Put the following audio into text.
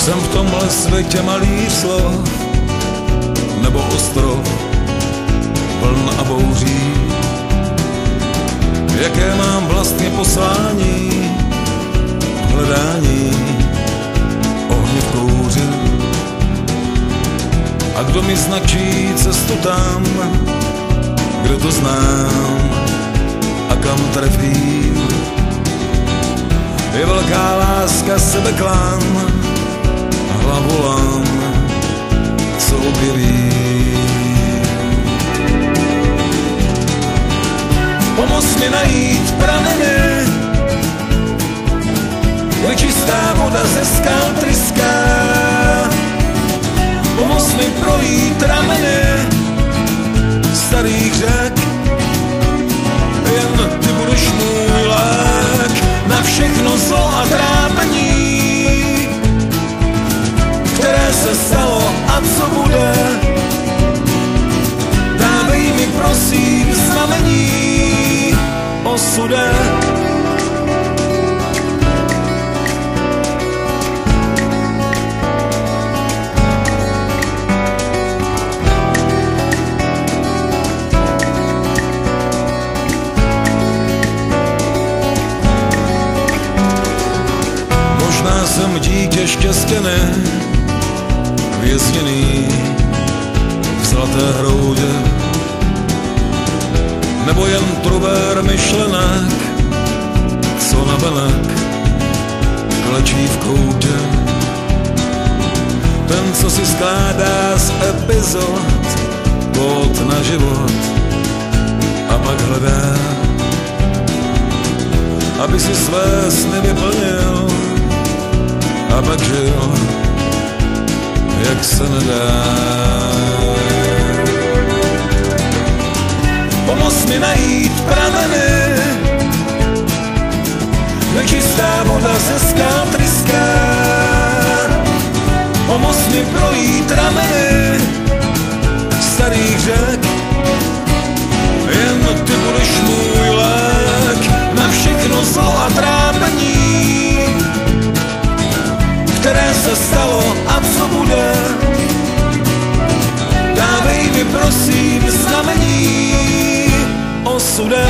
Jsem v tomhle světě malý slov, nebo ostrov vln a bouří. Jaké mám vlastně poslání v hledání ohně v kouři. A kdo mi značí cestu tam, kde to znám a kam trefím. Je velká láska sebeklam, hlavolám, co objevím. Pomoz mi najít prameny, kde čistá voda ze skal tryská. Pomoz mi projít rameny starých řek, jen ty budeš můj lék na všechno zlo a trápení, které se stalo a co bude. Dávej mi prosím znamení osude. Možná jsem dítě štěstěné, vězněný v zlaté hroudě, nebo jen trubér myšlenek, co navenek klečí v koutě. Ten, co si skládá z epizod kód na život a pak hledá, aby si své sny vyplnil a pak žil, jak se nedá. Pomoz mi najít prameny, kde čistá voda ze skal tryská. Pomoz mi projít rameny starých řek, jen ty budeš můj lék na všechno zlo a trápení, které se stalo a co bude. Dávej mi prosím znamení osude.